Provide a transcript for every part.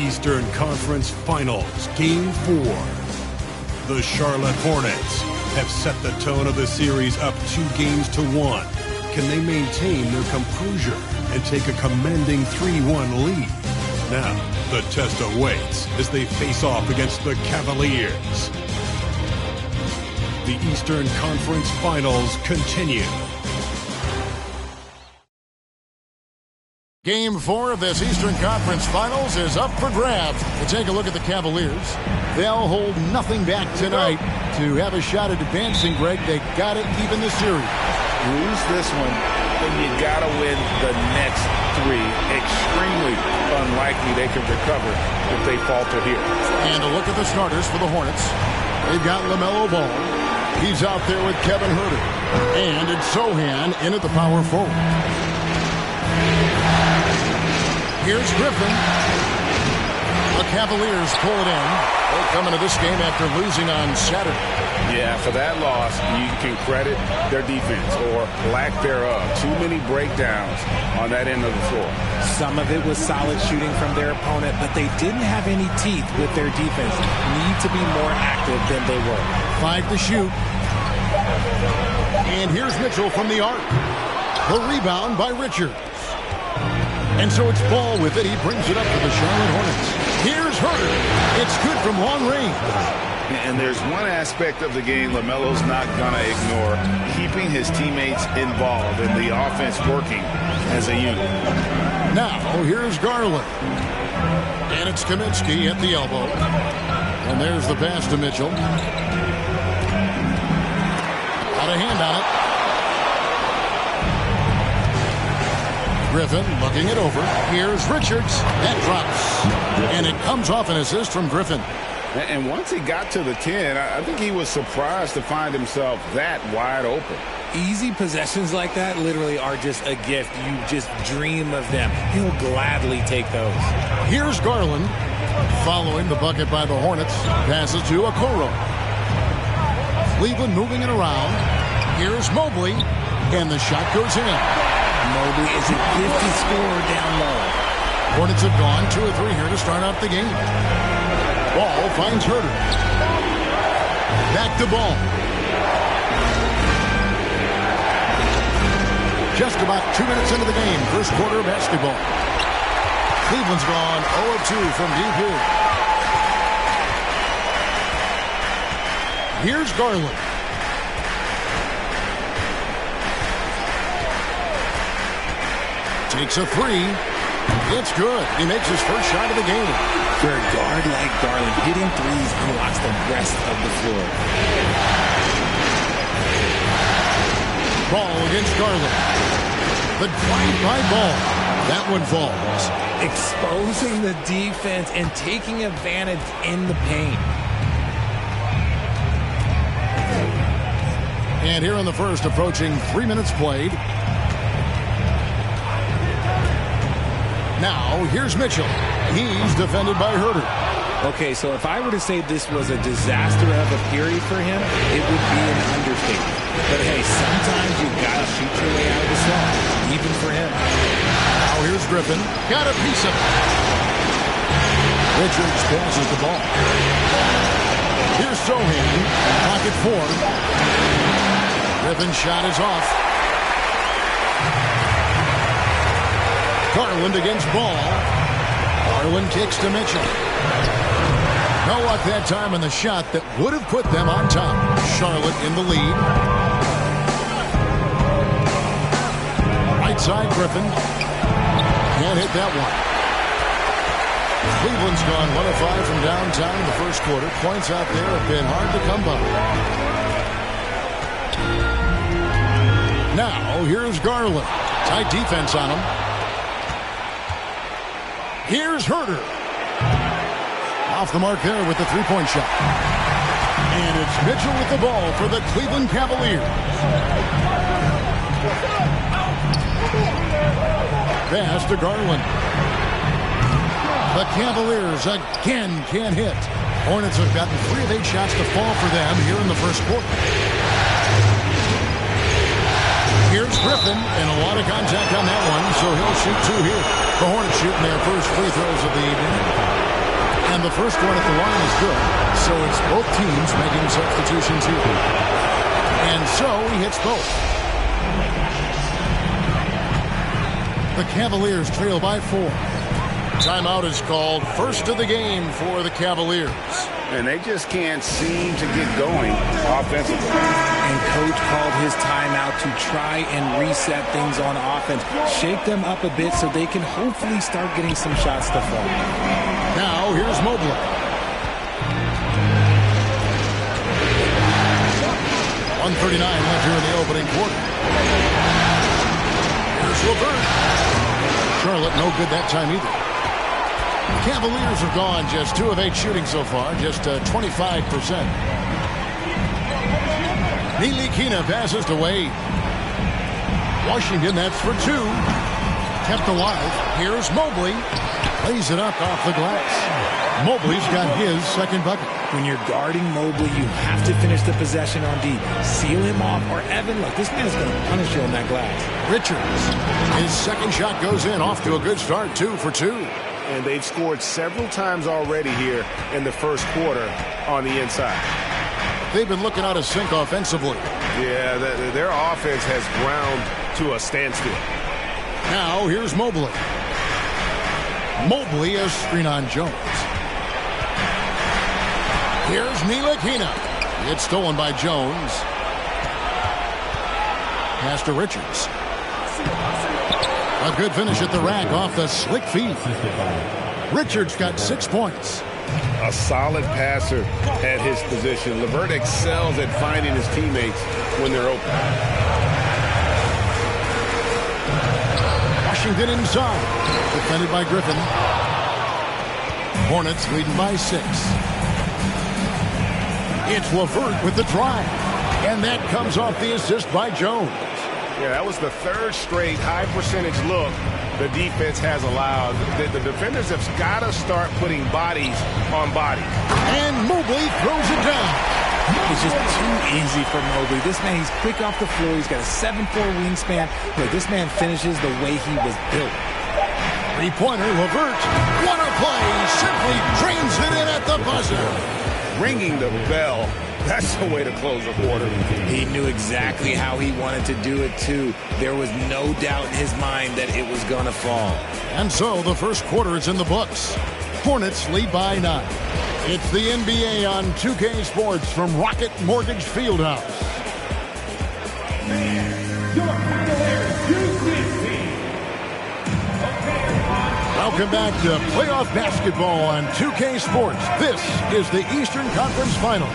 Eastern Conference Finals, Game 4. The Charlotte Hornets have set the tone of the series up 2-1. Can they maintain their composure and take a commanding 3-1 lead? Now, the test awaits as they face off against the Cavaliers. The Eastern Conference Finals continue. Game 4 of this Eastern Conference Finals is up for grabs. To take a look at the Cavaliers, they'll hold nothing back tonight to have a shot at advancing, Greg. They got to even the series. Lose this one, then you got to win the next 3. Extremely unlikely they can recover if they falter here. And a look at the starters for the Hornets. They've got LaMelo Ball. He's out there with Kevin Huerter. And it's Sochan in at the power forward. Here's Griffin. The Cavaliers pull it in. They come into this game after losing on Saturday. Yeah, for that loss, you can credit their defense or lack thereof. Too many breakdowns on that end of the floor. Some of it was solid shooting from their opponent, but they didn't have any teeth with their defense. Need to be more active than they were. 5 to shoot. And here's Mitchell from the arc. The rebound by Richards. And so it's Ball with it. He brings it up to the Charlotte Hornets. Here's Huerter. It's good from long range. And there's one aspect of the game LaMelo's not going to ignore. Keeping his teammates involved and the offense working as a unit. Now, here's Garland. And it's Kaminsky at the elbow. And there's the pass to Mitchell. Got a hand on it. Griffin looking it over. Here's Richards. That drops. And it comes off an assist from Griffin. And once he got to the 10, I think he was surprised to find himself that wide open. Easy possessions like that literally are just a gift. You just dream of them. He'll gladly take those. Here's Garland. Following the bucket by the Hornets. Passes to Okoro. Cleveland moving it around. Here's Mobley. And the shot goes in. Mobley is a gifted scorer down low. Hornets have gone 2 or 3 here to start off the game. Ball finds Huerter. Back to Ball. Just about 2 minutes into the game. First quarter of basketball. Cleveland's gone 0 of 2 from deep here. Here's Garland. Takes a 3. It's good. He makes his first shot of the game. For a guard like Garland, hitting threes unlocks the rest of the floor. Ball against Garland. The drive by Ball. That one falls. Exposing the defense and taking advantage in the paint. And here in the first, approaching 3 minutes played. Now, here's Mitchell. He's defended by Huerter. Okay, so if I were to say this was a disaster of a period for him, it would be an understatement. But hey, sometimes you got to shoot your way out of the slump, even for him. Now here's Griffin. Got a piece of it. Richards passes the ball. Here's Sochan. Pocket 4. Griffin's shot is off. Garland against Ball. Garland kicks to Mitchell. No luck that time on the shot that would have put them on top. Charlotte in the lead. Right side, Griffin. Can't hit that one. Cleveland's gone 1 of 5 from downtown in the first quarter. Points out there have been hard to come by. Now, here's Garland. Tight defense on him. Here's Huerter. Off the mark there with the three-point shot. And it's Mitchell with the ball for the Cleveland Cavaliers. Pass to Garland. The Cavaliers again can't hit. Hornets have gotten 3 of 8 shots to fall for them here in the first quarter. Here's Griffin, and a lot of contact on that one, so he'll shoot 2 here. The Hornets shooting their first free throws of the evening. And the first one at the line is good. So it's both teams making substitutions here. And so he hits both. The Cavaliers trail by 4. Timeout is called. First of the game for the Cavaliers. And they just can't seem to get going offensively. And Coach called his timeout to try and reset things on offense. Shake them up a bit so they can hopefully start getting some shots to fall. Now here's Mobley. 1:39 left here in the opening quarter. Here's LeVert. Charlotte no good that time either. The Cavaliers have gone just 2 of 8 shooting so far, just 25%. Ntilikina passes to Wade. Washington, that's for 2. Kept alive. Here's Mobley. Lays it up off the glass. Mobley's got his second bucket. When you're guarding Mobley, you have to finish the possession on D. Seal him off, or Evan, look, this man's going to punish you on that glass. Richards. His second shot goes in, off to a good start, 2 for 2. And they've scored several times already here in the first quarter on the inside. They've been looking out of sync offensively. Yeah, their offense has ground to a standstill. Now here's Mobley. Mobley a screen on Jones. Here's Ntilikina. It's stolen by Jones. Pass to Richards. A good finish at the rack off the slick feed. Richards got 6 points. A solid passer at his position. LeVert excels at finding his teammates when they're open. Washington inside. Defended by Griffin. Hornets leading by 6. It's LeVert with the drive. And that comes off the assist by Jones. Yeah, that was the third straight high percentage look the defense has allowed. The defenders have got to start putting bodies on bodies. And Mobley throws it down. It's just too easy for Mobley. This man, he's quick off the floor. He's got a 7'4" wingspan. Look, this man finishes the way he was built. Three-pointer, LeVert. What a play. Simply drains it in at the buzzer. Ringing the bell. That's the way to close a quarter. He knew exactly how he wanted to do it, too. There was no doubt in his mind that it was going to fall. And so the first quarter is in the books. Hornets lead by 9. It's the NBA on 2K Sports from Rocket Mortgage Fieldhouse. Welcome back to playoff basketball on 2K Sports. This is the Eastern Conference Final.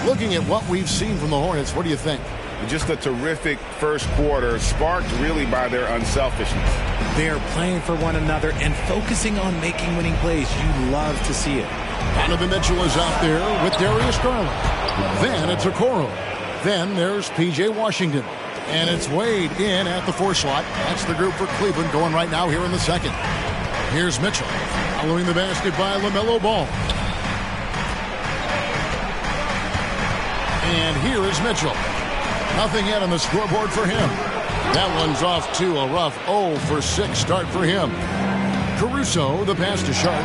Looking at what we've seen from the Hornets, what do you think? Just a terrific first quarter, sparked really by their unselfishness. They are playing for one another and focusing on making winning plays. You love to see it. Donovan Mitchell is out there with Darius Garland. Then it's Okoro. Then there's P.J. Washington. And it's Wade in at the 4 slot. That's the group for Cleveland going right now here in the second. Here's Mitchell. Following the basket by LaMelo Ball. And here is Mitchell. Nothing yet on the scoreboard for him. That one's off to a rough 0 for 6 start for him. Caruso, the pass to Sharp.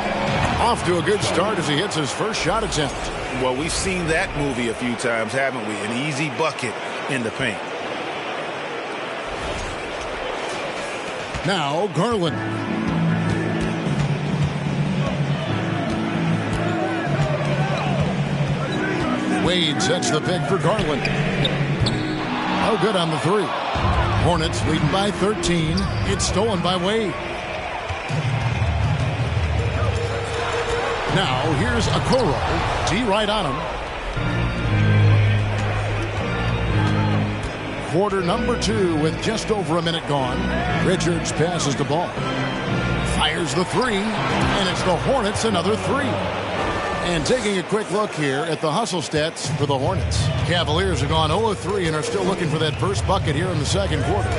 Off to a good start as he hits his first shot attempt. Well, we've seen that movie a few times, haven't we? An easy bucket in the paint. Now Garland. Wade sets the pick for Garland. No good on the 3. Hornets leading by 13. It's stolen by Wade. Now here's Okoro. D right on him. Quarter number 2 with just over a minute gone. Richards passes the ball. Fires the 3. And it's the Hornets another 3. And taking a quick look here at the hustle stats for the Hornets. Cavaliers have gone 0-3 and are still looking for that first bucket here in the second quarter.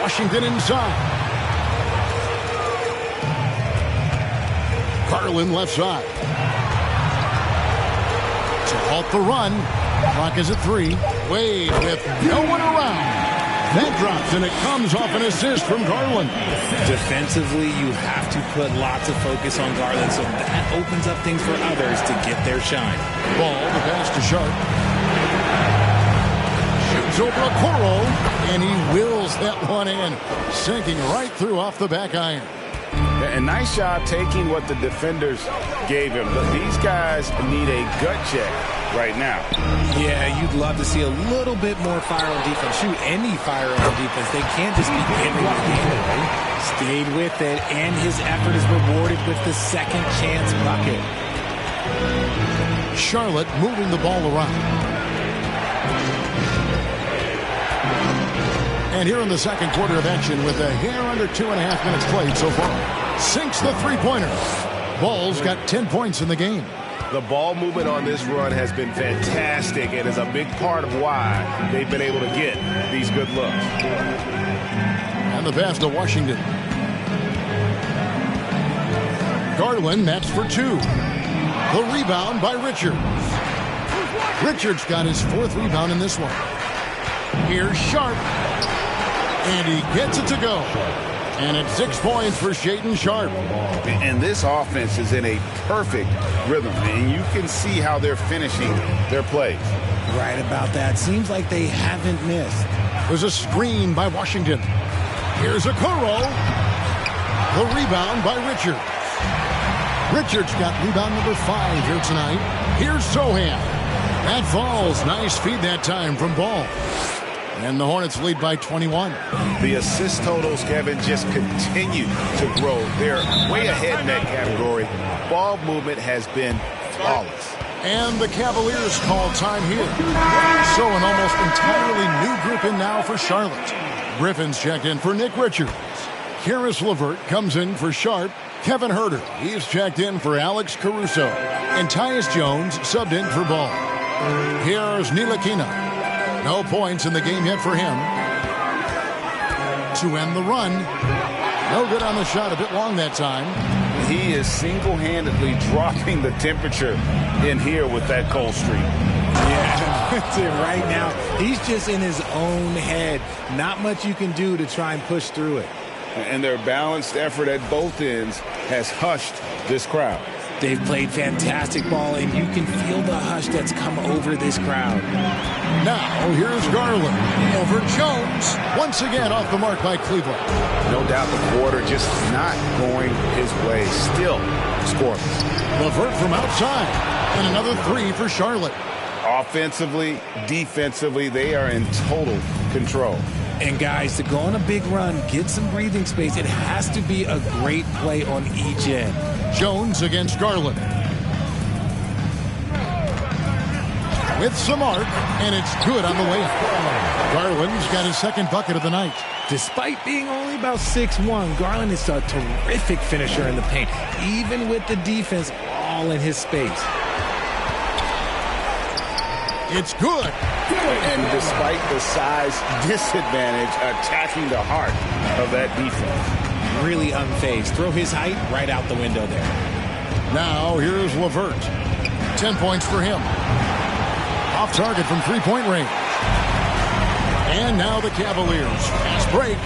Washington inside. Garland left side. To halt the run. Clock is at 3. Wade with no one around. That drops, and it comes off an assist from Garland. Defensively, you have to put lots of focus on Garland, so that opens up things for others to get their shine. Ball, the pass to Sharp. Shoots over a Okoro, and he wills that one in, sinking right through off the back iron. A nice job taking what the defenders gave him. But these guys need a gut check right now. Yeah, you'd love to see a little bit more fire on defense. Shoot, any fire on defense. They can't just be giving the game away. Stayed with it, and his effort is rewarded with the second chance bucket. Charlotte moving the ball around. And here in the second quarter of action with a hair under 2.5 minutes played so far. Sinks the three-pointer. Ball's got 10 points in the game. The ball movement on this run has been fantastic and is a big part of why they've been able to get these good looks. And the pass to Washington. Garland, that's for two. The rebound by Richards. Richards got his fourth rebound in this one. Here's Sharp. And he gets it to go. And it's 6 points for Shaedon Sharp. And this offense is in a perfect rhythm. And you can see how they're finishing their plays. Right about that. Seems like they haven't missed. There's a screen by Washington. Here's Okoro. The rebound by Richards. Richards got rebound number 5 here tonight. Here's Sohan. That falls. Nice feed that time from Ball. And the Hornets lead by 21. The assist totals, Kevin, just continue to grow. They're way ahead in that category. Ball movement has been flawless. And the Cavaliers call time here. So an almost entirely new group in now for Charlotte. Griffin's checked in for Nick Richards. Caris LeVert comes in for Sharp. Kevin Huerter, he's checked in for Alex Caruso. And Tyus Jones subbed in for Ball. Here's Ntilikina. No points in the game yet for him. To end the run. No good on the shot, a bit long that time. He is single-handedly dropping the temperature in here with that cold streak. Yeah, that's it right now. He's just in his own head. Not much you can do to try and push through it. And their balanced effort at both ends has hushed this crowd. They've played fantastic ball, and you can feel the hush that's come over this crowd. Now, here's Garland over Jones. Once again off the mark by Cleveland. No doubt the quarter just not going his way. Still scoreless. LeVert from outside. And another three for Charlotte. Offensively, defensively, they are in total control. And guys, to go on a big run, get some breathing space, it has to be a great play on each end. Jones against Garland. With some arc, and it's good on the way. Garland's got his second bucket of the night. Despite being only about 6'1", Garland is a terrific finisher in the paint, even with the defense all in his space. It's good. And despite the size disadvantage, attacking the heart of that defense. Really unfazed. Throw his height right out the window there. Now here's LeVert. 10 points for him. Off target from three-point range. And now the Cavaliers. Fast break.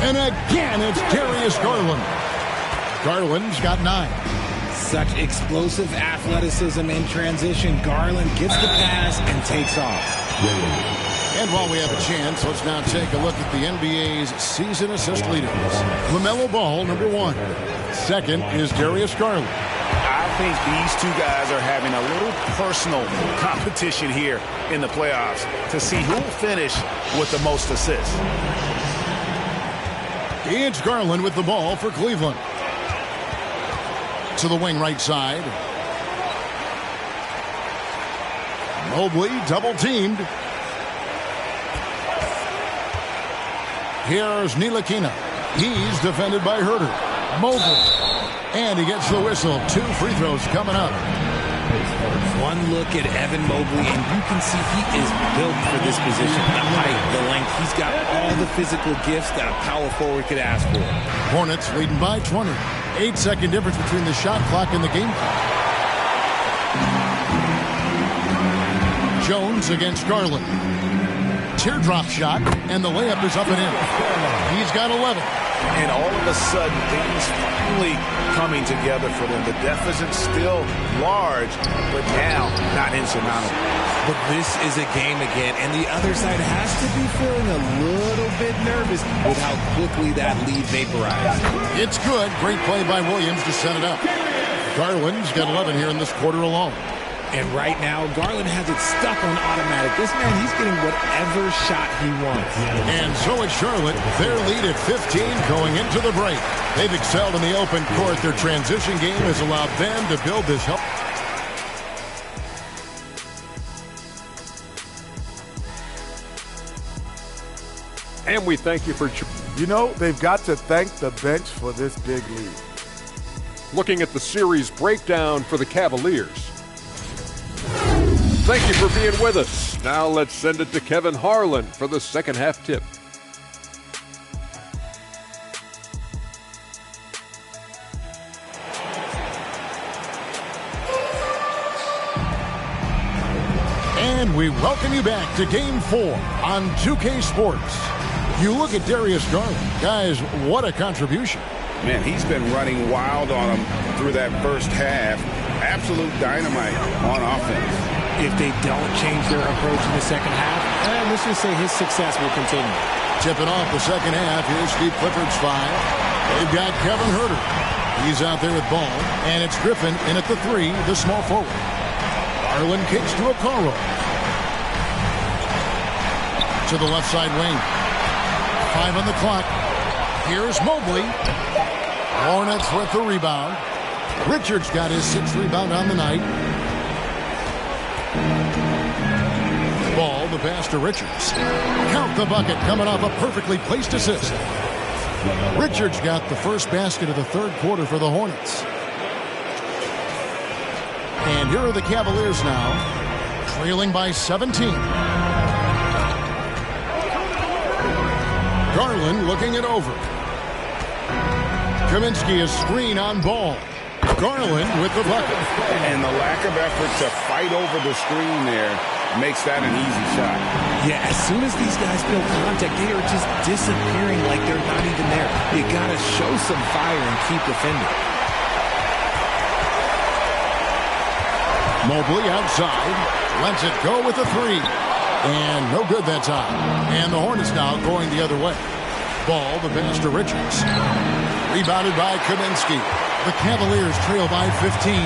And again, it's Darius Garland. Garland's got 9. Such explosive athleticism in transition. Garland gets the pass and takes off. And while we have a chance, let's now take a look at the NBA's season assist leaders. LaMelo Ball, number 1. Second is Darius Garland. I think these two guys are having a little personal competition here in the playoffs to see who will finish with the most assists. It's Garland with the ball for Cleveland. To the wing right side. Mobley double-teamed. Here's Ntilikina. He's defended by Huerter. Mobley. And he gets the whistle. 2 free throws coming up. One look at Evan Mobley, and you can see he is built for this position. The height, the length, he's got all the physical gifts that a power forward could ask for. Hornets leading by 20. 8-second difference between the shot clock and the game clock. Jones against Garland. teardrop shot, and the layup is up and in. He's got 11. And all of a sudden, things finally coming together for them. The deficit's still large, but now not insurmountable. But this is a game again, and the other side has to be feeling a little bit nervous with how quickly that lead vaporized. It's good. Great play by Williams to set it up. Garland's got 11 here in this quarter alone. And right now, Garland has it stuck on automatic. This man, he's getting whatever shot he wants. And so is Charlotte. Their lead at 15 going into the break. They've excelled in the open court. Their transition game has allowed them to build this help. And we thank you for... You know, they've got to thank the bench for this big lead. looking at the series breakdown for the Cavaliers. Thank you for being with us. Now let's send it to Kevin Harlan for the second half tip. And we welcome you back to Game 4 on 2K Sports. You look at Darius Garland. Guys, what a contribution. Man, he's been running wild on them through that first half. Absolute dynamite on offense. If they don't change their approach in the second half, let's just say his success will continue. Tipping off the second half, here's Steve Clifford's five. They've got Kevin Huerter. He's out there with ball, and it's Griffin in at the three, the small forward. Garland kicks to Okoro. To the left side wing. 5 on the clock. Here's Mobley. Hornets with the rebound. Richards got his 6th rebound on the night. Ball, the pass to Richards. Count the bucket, coming off a perfectly placed assist. Richards got the first basket of the third quarter for the Hornets. And here are the Cavaliers now, trailing by 17. Garland looking it over. Kaminsky is screen on ball. Garland with the bucket. And the lack of effort to fight over the screen there makes that an easy shot. Yeah, as soon as these guys feel contact, they are just disappearing like they're not even there. You got to show some fire and keep defending. Mobley outside. Lets it go with a three. And no good that time. And the Hornets now going the other way. Ball, the pass to Richards. Rebounded by Kaminsky. The Cavaliers trail by 15.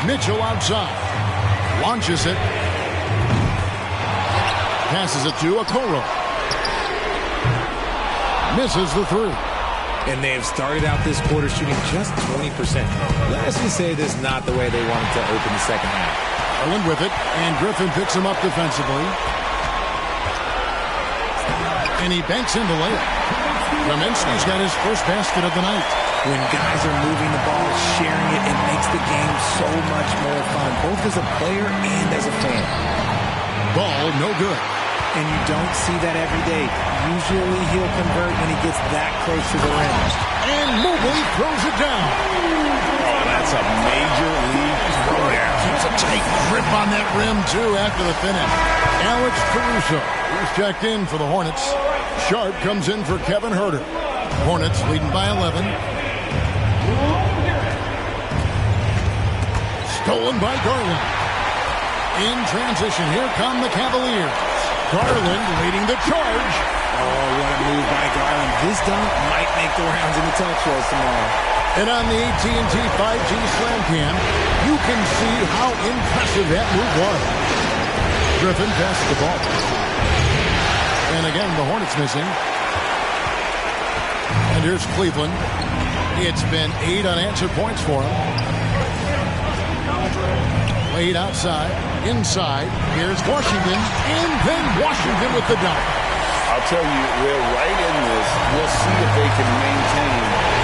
Mitchell outside. Launches it. Passes it to Okoro. Misses the three. And they have started out this quarter shooting just 20%. Let's just say this is not the way they wanted to open the second half. Garland with it, and Griffin picks him up defensively. And he banks in the layup. Kaminsky's got his first basket of the night. When guys are moving the ball, sharing it, it makes the game so much more fun, both as a player and as a fan. Ball, no good. And you don't see that every day. Usually he'll convert when he gets that close to the rim. And Mobley throws it down. Oh, that's a major league throwdown. Keeps a tight grip on that rim, too, after the finish. Alex Caruso is checked in for the Hornets. Sharp comes in for Kevin Huerter. Hornets leading by 11. Stolen by Garland. In transition, here come the Cavaliers. Garland leading the charge. Oh, what a move by Garland. This dunk might make the rounds in the talk shows tomorrow. And on the AT&T 5G Slam Cam, you can see how impressive that move was. Griffin passes the ball. And again, the Hornets missing. And here's Cleveland. It's been 8 unanswered points for him. Wade outside, inside. Here's Washington, and then Washington with the dunk. I'll tell you, we're right in this. We'll see if they can maintain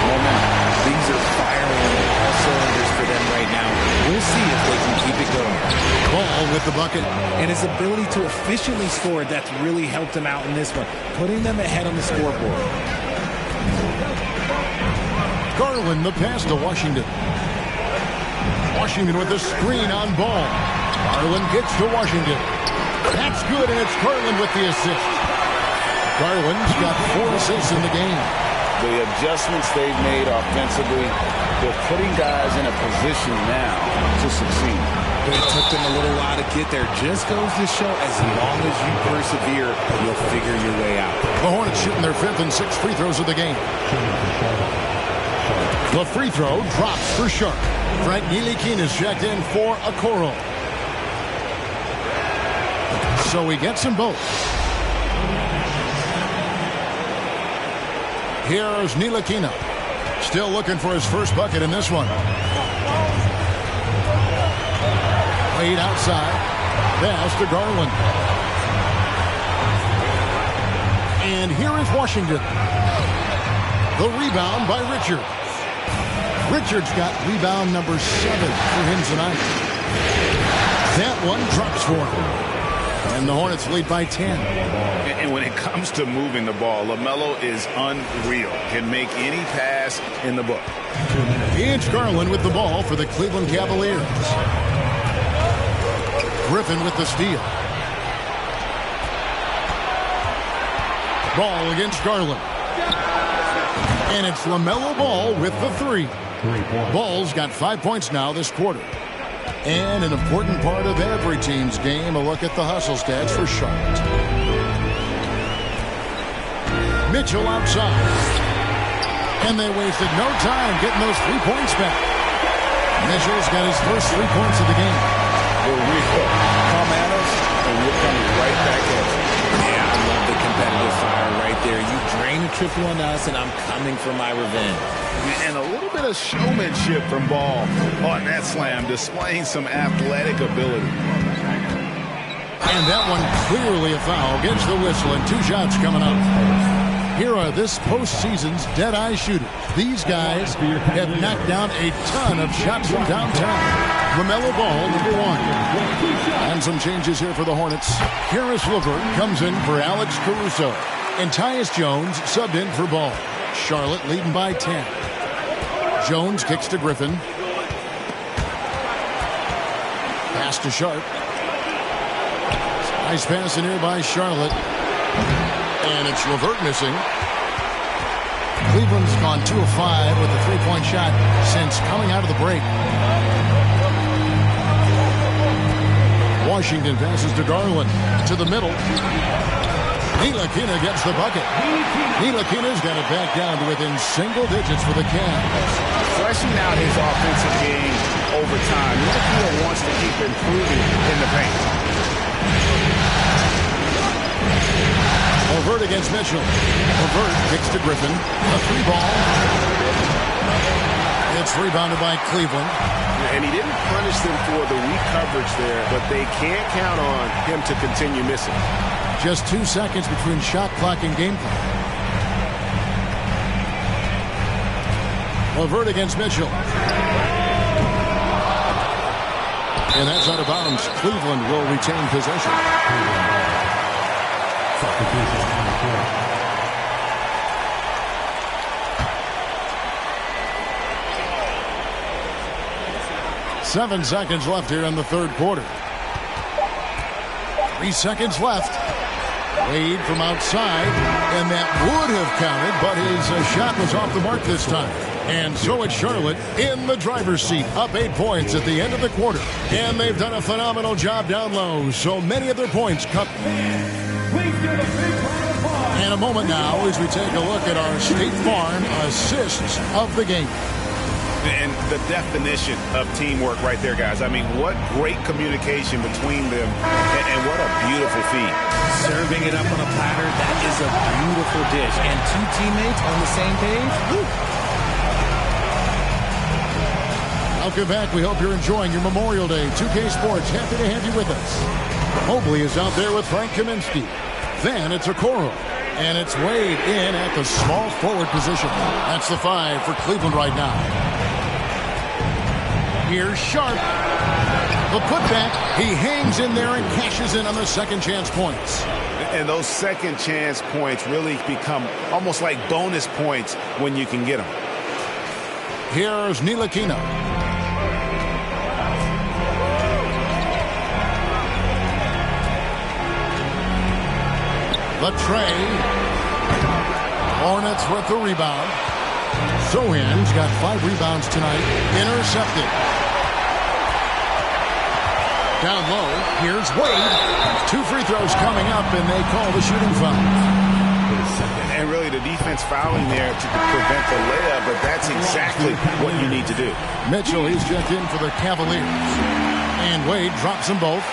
momentum. Things are firing on all cylinders for them right now. We'll see if they can keep it going. Ball with the bucket. And his ability to efficiently score, that's really helped him out in this one, putting them ahead on the scoreboard. Garland, the pass to Washington. Washington with the screen on ball. Garland gets to Washington. That's good, and it's Garland with the assist. Garland's got 4 assists in the game. The adjustments they've made offensively, they're putting guys in a position now to succeed. It took them a little while to get there. Just goes to show, as long as you persevere, you'll figure your way out. The Hornets shooting their 5th and 6th free throws of the game. The free throw drops for Sharp. Frank Ntilikina is checked in for Okoro. So he gets them both. Here's Ntilikina. Still looking for his first bucket in this one. Wade outside. Pass to Garland. And here is Washington. The rebound by Richards. Richards got rebound number 7 for him tonight. That one drops for him. And the Hornets lead by 10. And when it comes to moving the ball, LaMelo is unreal. Can make any pass in the book. It's Garland with the ball for the Cleveland Cavaliers. Griffin with the steal. Ball against Garland. And it's LaMelo Ball with the 3. Ball's got 5 points now this quarter. And an important part of every team's game, a look at the hustle stats for Charlotte. Mitchell outside. And they wasted no time getting those 3 points back. Mitchell's got his first 3 points of the game. We'll come at us, and we're coming right back at you. Yeah, I love the competitive fire right there. You drain a triple on us, and I'm coming for my revenge. And a little bit of showmanship from Ball on that slam, displaying some athletic ability. And that one clearly a foul. Gets the whistle, and 2 shots coming up. Here are this postseason's dead-eye shooters. These guys have knocked down a ton of shots from downtown. LaMelo Ball, number 1. And some changes here for the Hornets. Caris LeVert comes in for Alex Caruso. And Tyus Jones subbed in for Ball. Charlotte leading by 10. Jones kicks to Griffin. Pass to Sharp. Nice pass in here by Charlotte. And it's LeVert missing. Cleveland's gone 2 of 5 with a 3-point shot since coming out of the break. Washington passes to Garland. To the middle. Ntilikina gets the bucket. Ntilikina's got it back down to within single digits for the Cavs. Fleshing out his offensive game over time. Ntilikina wants to keep improving in the paint. LeVert against Mitchell. LeVert kicks to Griffin. A 3-ball. It's rebounded by Cleveland. And he didn't punish them for the weak coverage there, but they can't count on him to continue missing. Just 2 seconds between shot clock and game clock. LeVert against Mitchell. And that's out of bounds. Cleveland will retain possession. 7 seconds left here in the third quarter. 3 seconds left. Wade from outside, and that would have counted, but his shot was off the mark this time. And so it's Charlotte in the driver's seat, up 8 points at the end of the quarter. And they've done a phenomenal job down low, so many of their points come. In a moment now as we take a look at our State Farm assists of the game. And the definition of teamwork right there, guys. I mean, what great communication between them, and what a beautiful feed. Serving it up on a platter, that is a beautiful dish. And 2 teammates on the same page. Woo. Welcome back. We hope you're enjoying your Memorial Day. 2K Sports, happy to have you with us. Mobley is out there with Frank Kaminsky. Then it's Okoro. And it's Wade in at the small forward position. That's the 5 for Cleveland right now. Here's Sharp. The putback. He hangs in there and cashes in on the second chance points. And those second chance points really become almost like bonus points when you can get them. Here's Ntilikina. The tray. Hornets with the rebound. Sohan's got 5 rebounds tonight. Intercepted. Down low. Here's Wade. 2 free throws coming up, and they call the shooting foul. And really the defense fouling there to prevent the layup, but that's exactly what you need to do. Mitchell, he's checked in for the Cavaliers. And Wade drops them both.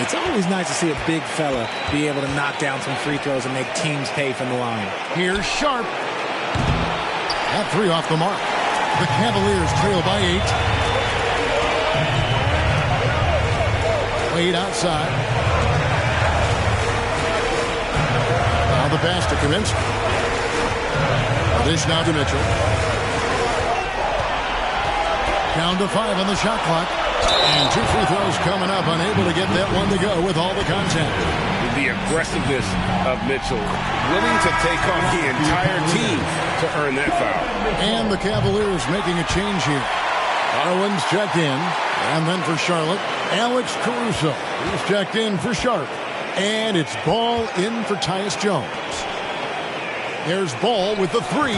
It's always nice to see a big fella be able to knock down some free throws and make teams pay from the line. Here's Sharp. That 3 off the mark. The Cavaliers trail by 8. Wade outside. Now the pass to Kaminsky. Dish now to Mitchell. Down to 5 on the shot clock. And 2 free throws coming up. Unable to get that one to go with all the contact. The aggressiveness of Mitchell, willing to take on the entire team to earn that foul. And the Cavaliers making a change here. Darwin's checked in. And then for Charlotte, Alex Caruso. He's checked in for Sharp. And it's Ball in for Tyus Jones. There's Ball with the 3.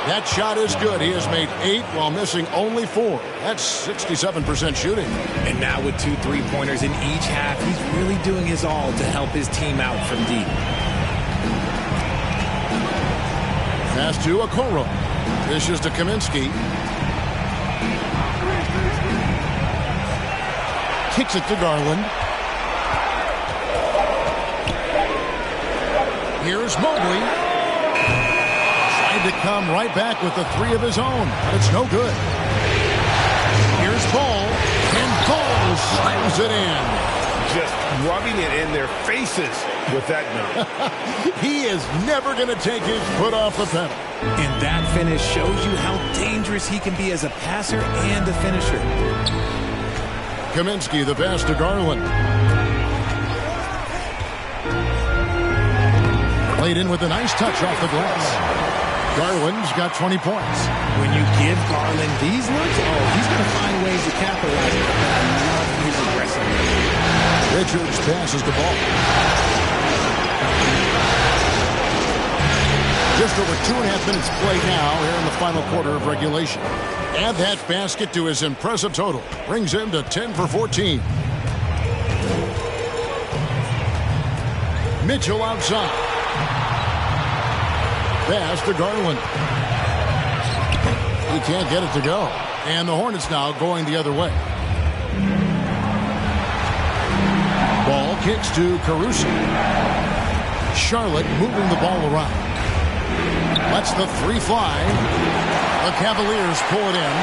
That shot is good. He has made 8 while missing only 4. That's 67% shooting. And now with 2 3-pointers in each half, he's really doing his all to help his team out from deep. Pass to Okoro. Dishes to Kaminsky. Kicks it to Garland. Here's Mobley. Tried to come right back with the 3 of his own, but it's no good. Here's Ball, and Ball slams it in. Just rubbing it in their faces with that dunk. He is never going to take his foot off the pedal. And that finish shows you how dangerous he can be as a passer and a finisher. Kaminsky, the pass to Garland. Played in with a nice touch off the glass. Garland's got 20 points. When you give Garland these looks, he's going to find ways to capitalize on it. I love his aggressiveness. Richards passes the ball. Just over 2.5 minutes played now here in the final quarter of regulation. Add that basket to his impressive total. Brings him to 10 for 14. Mitchell outside. Pass to Garland. He can't get it to go. And the Hornets now going the other way. Ball kicks to Caruso. Charlotte moving the ball around. Lets the 3 fly. The Cavaliers pull it in.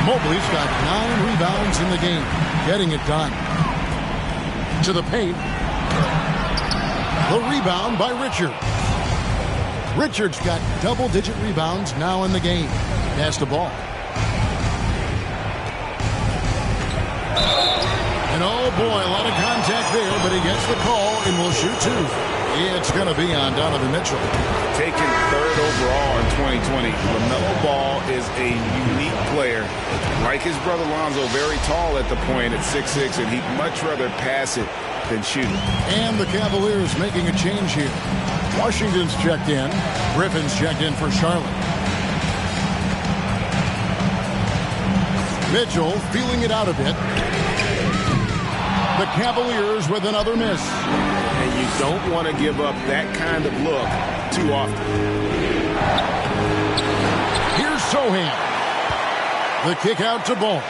Mobley's got 9 rebounds in the game. Getting it done. To the paint. The rebound by Richards. Richards got double-digit rebounds now in the game. Pass the ball. And oh boy, a lot of contact there, but he gets the call and will shoot 2. It's going to be on Donovan Mitchell. Taken 3rd overall in 2020, LaMelo Ball is a unique player. Like his brother Lonzo, very tall at the point at 6'6", and he'd much rather pass it than shoot it. And the Cavaliers making a change here. Washington's checked in. Griffin's checked in for Charlotte. Mitchell feeling it out a bit. The Cavaliers with another miss. And you don't want to give up that kind of look too often. Here's Sohan. The kick out to Ball.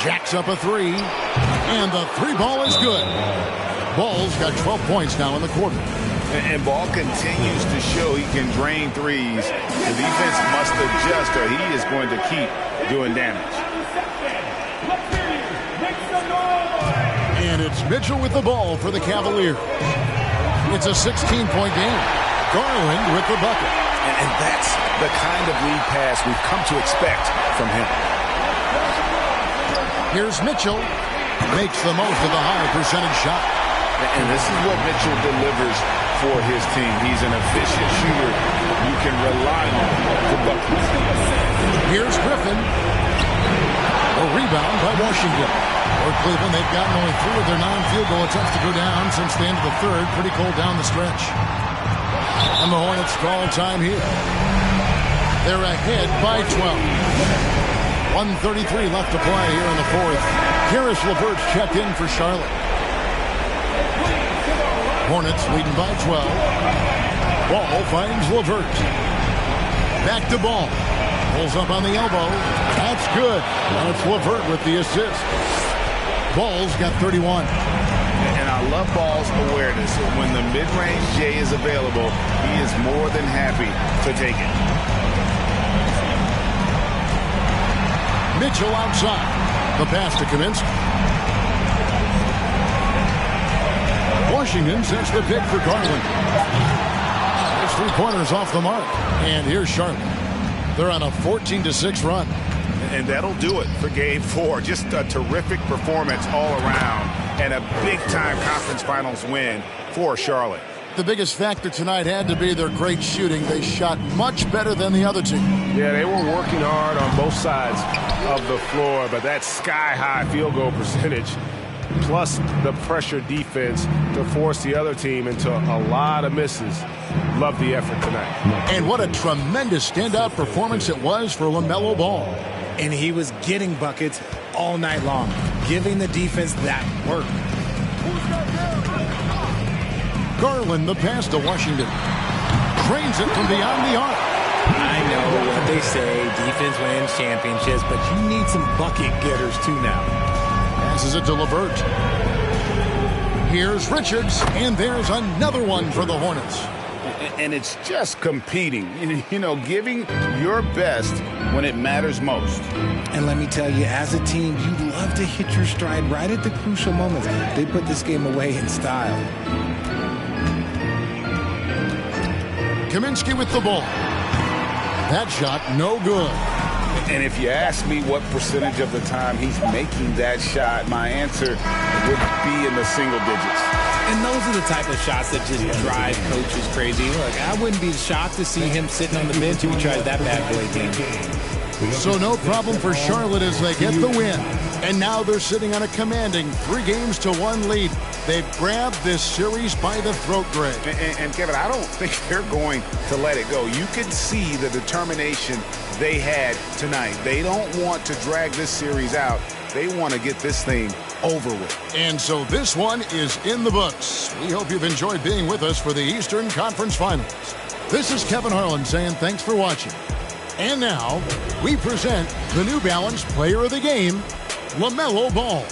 Jacks up a 3. And the 3 ball is good. Ball's got 12 points now in the quarter. And Ball continues to show he can drain threes. The defense must adjust or he is going to keep doing damage. And it's Mitchell with the ball for the Cavaliers. It's a 16-point game. Garland with the bucket. And that's the kind of lead pass we've come to expect from him. Here's Mitchell. Makes the most of the high percentage shot. And this is what Mitchell delivers for his team. He's an efficient shooter you can rely on for buckets. Here's Griffin. A rebound by Washington. For Cleveland, they've gotten only 3 of their 9 field goal attempts to go down since the end of the third. Pretty cold down the stretch. And the Hornets call time here. They're ahead by 12. 1:33 left to play here in the fourth. Caris LeVert's checked in for Charlotte. Hornets leading by 12. Ball finds LeVert. Back to Ball. Pulls up on the elbow. That's good. And it's LeVert with the assist. Ball's got 31. And I love Ball's awareness. When the mid-range J is available, he is more than happy to take it. Mitchell outside. The pass to Kaminsky. Washington sets the pick for Garland. His 3-pointers off the mark. And here's Charlotte. They're on a 14-6 run. And that'll do it for Game 4. Just a terrific performance all around. And a big-time conference finals win for Charlotte. The biggest factor tonight had to be their great shooting. They shot much better than the other team. Yeah, they were working hard on both sides of the floor, but that sky-high field goal percentage, plus the pressure defense to force the other team into a lot of misses. Love the effort tonight. And what a tremendous standout performance it was for LaMelo Ball. And he was getting buckets all night long, giving the defense that work. Garland, the pass to Washington. Trains it from beyond the arc. I know what they say, defense wins championships, but you need some bucket getters too now. Passes it to LeVert. Here's Richards, and there's another one for the Hornets. And it's just competing, you know, giving your best when it matters most. And let me tell you, as a team, you love to hit your stride right at the crucial moments. They put this game away in style. Kaminsky with the ball. That shot, no good. And if you ask me what percentage of the time he's making that shot, my answer would be in the single digits. And those are the type of shots that just drive coaches crazy. Look, I wouldn't be shocked to see him sitting on the bench if he tries that bad boy game. So no problem for Charlotte as they get the win. And now they're sitting on a commanding 3-1 lead. They've grabbed this series by the throat, Greg. And Kevin, I don't think they're going to let it go. You can see the determination they had tonight. They don't want to drag this series out. They want to get this thing over with. And so this one is in the books. We hope you've enjoyed being with us for the Eastern Conference Finals. This is Kevin Harlan saying thanks for watching. And now, we present the New Balance Player of the Game, LaMelo Ball.